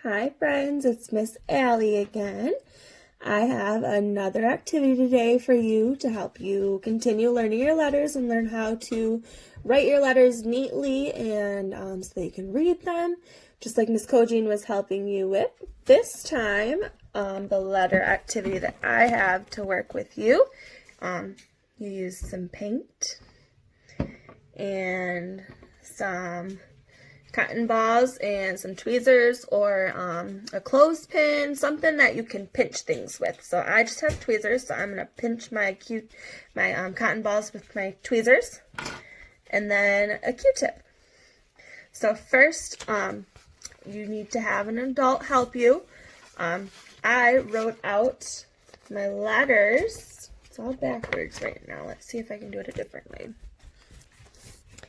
Hi friends, it's Miss Allie again. I have another activity today for you to help you continue learning your letters and learn how to write your letters neatly and so that you can read them, just like Miss Kojin was helping you with. This time, the letter activity that I have to work with you, you use some paint and some cotton balls and some tweezers or a clothespin, something that you can pinch things with. So I just have tweezers, so I'm gonna pinch my cotton balls with my tweezers, and then a Q-tip. So first, you need to have an adult help you. I wrote out my letters. It's all backwards right now. Let's see if I can do it a different way.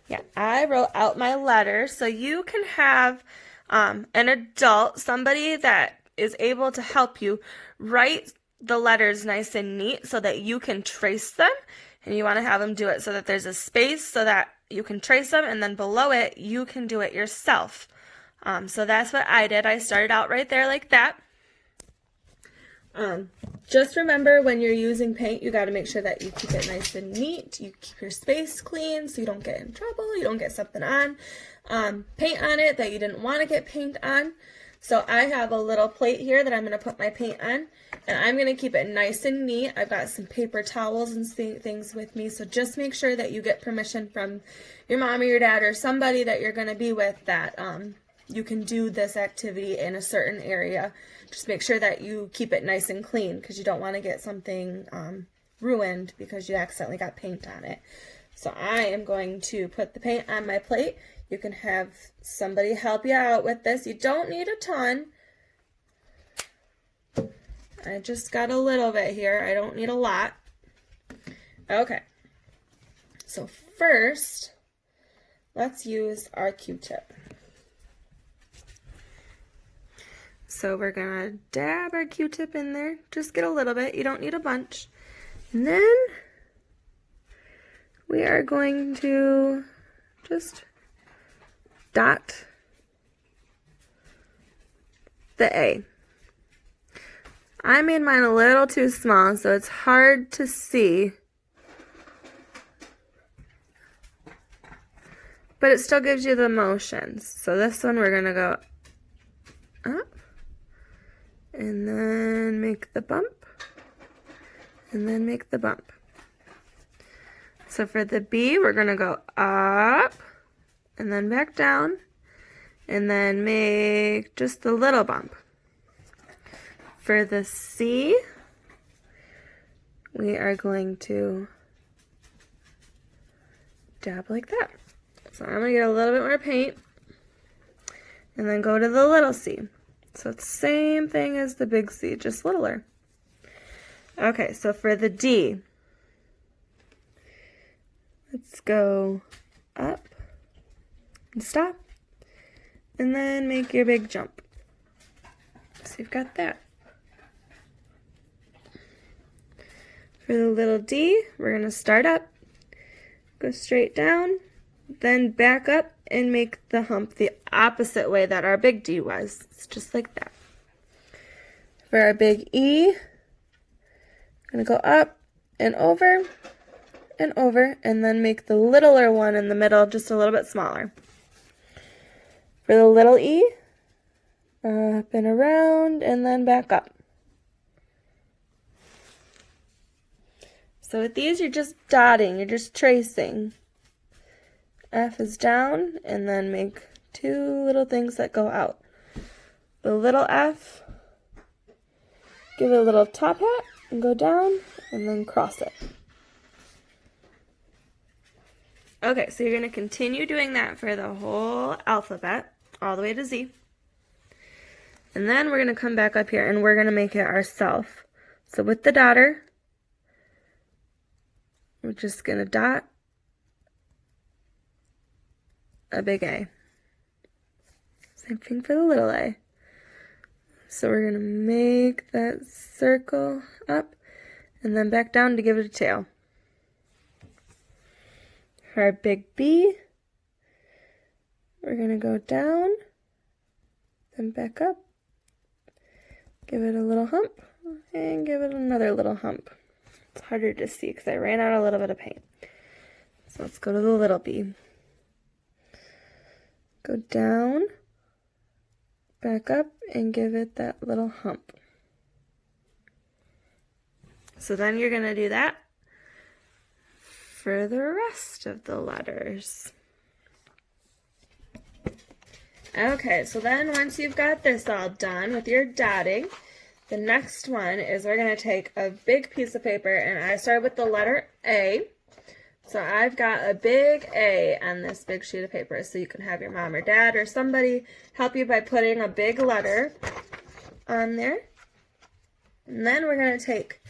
Yeah, I wrote out my letters, so you can have an adult, somebody that is able to help you write the letters nice and neat so that you can trace them, and you want to have them do it so that there's a space so that you can trace them, and then below it you can do it yourself. So that's what I did. I started out right there like that. Just remember, when you're using paint, you got to make sure that you keep it nice and neat. You keep your space clean so you don't get in trouble. You don't get something on, paint on it that you didn't want to get paint on. So I have a little plate here that I'm going to put my paint on, and I'm going to keep it nice and neat. I've got some paper towels and things with me, so just make sure that you get permission from your mom or your dad or somebody that you're going to be with that you can do this activity in a certain area. Just make sure that you keep it nice and clean because you don't want to get something ruined because you accidentally got paint on it. So I am going to put the paint on my plate. You can have somebody help you out with this. You don't need a ton. I just got a little bit here. I don't need a lot. Okay. So first, let's use our Q-tip. So we're gonna dab our Q-tip in there. Just get a little bit. You don't need a bunch. And then we are going to just dot the A. I made mine a little too small, so it's hard to see. But it still gives you the motions. So this one we're gonna go up. And then make the bump, and then make the bump. So for the B, we're going to go up, and then back down, and then make just the little bump. For the C, we are going to dab like that. So I'm going to get a little bit more paint, and then go to the little C. So it's the same thing as the big C, just littler. Okay, so for the D, let's go up and stop, and then make your big jump. So you've got that. For the little D, we're going to start up, go straight down, then back up and make the hump the opposite way that our big D was. It's just like that. For our big E, I'm going to go up and over, and then make the littler one in the middle just a little bit smaller. For the little E, up and around, and then back up. So with these, you're just dotting, you're just tracing. F is down, and then make two little things that go out. The little F, give it a little top hat, and go down, and then cross it. Okay, so you're going to continue doing that for the whole alphabet, all the way to Z. And then we're going to come back up here, and we're going to make it ourselves. So with the dotter, we're just going to dot a big A. Same thing for the little a. So we're going to make that circle up and then back down to give it a tail. For our big B, we're going to go down, then back up, Give it a little hump, and give it another little hump. It's harder to see because I ran out a little bit of paint. So let's go to the little bee. Go down, back up, and give it that little hump. So then you're going to do that for the rest of the letters. Okay, so then once you've got this all done with your dotting, the next one is we're going to take a big piece of paper, and I started with the letter A. So I've got a big A on this big sheet of paper, so you can have your mom or dad or somebody help you by putting a big letter on there. And then we're going to take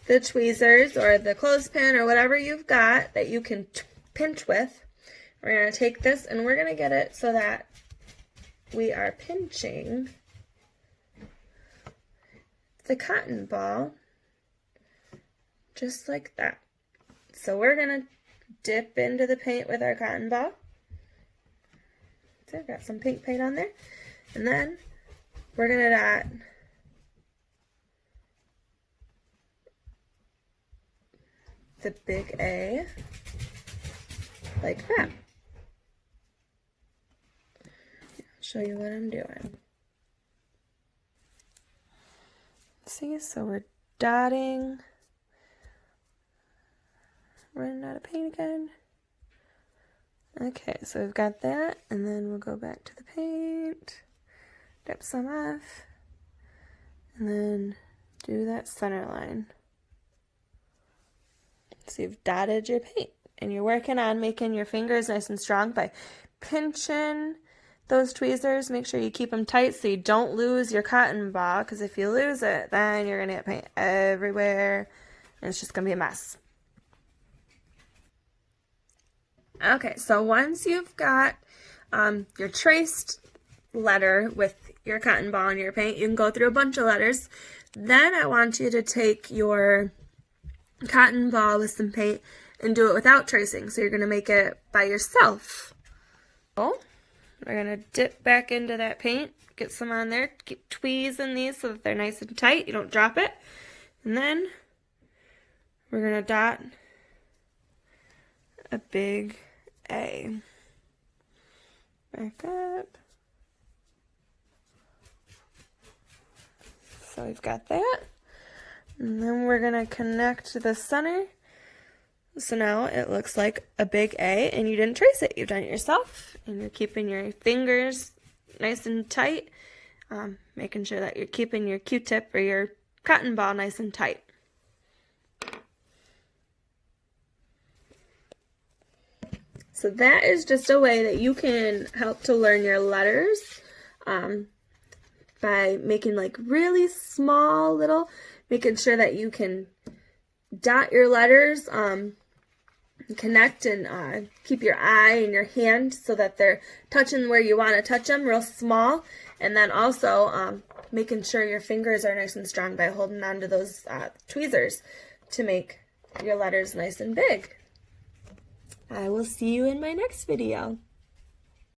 the tweezers or the clothespin or whatever you've got that you can pinch with. We're going to take this and we're going to get it so that we are pinching the cotton ball just like that. So we're going to dip into the paint with our cotton ball. So I've got some pink paint on there. And then we're going to dot the big A like that. I'll show you what I'm doing. See, so we're dotting. Running out of paint again. Okay, so we've got that, and then we'll go back to the paint, dip some off, and then do that center line. So you've dotted your paint, and you're working on making your fingers nice and strong by pinching those tweezers. Make sure you keep them tight so you don't lose your cotton ball, because if you lose it, then you're going to get paint everywhere, and it's just going to be a mess. Okay, so once you've got your traced letter with your cotton ball and your paint, you can go through a bunch of letters. Then I want you to take your cotton ball with some paint and do it without tracing. So you're going to make it by yourself. Oh, we're going to dip back into that paint, get some on there, keep tweezing these so that they're nice and tight, you don't drop it. And then we're going to dot a big A. Back up. So we've got that. And then we're going to connect to the center. So now it looks like a big A, and you didn't trace it. You've done it yourself, and you're keeping your fingers nice and tight, making sure that you're keeping your Q-tip or your cotton ball nice and tight. So that is just a way that you can help to learn your letters by making like really small little, making sure that you can dot your letters, connect and keep your eye and your hand so that they're touching where you want to touch them, real small. And then also making sure your fingers are nice and strong by holding on to those tweezers to make your letters nice and big. I will see you in my next video.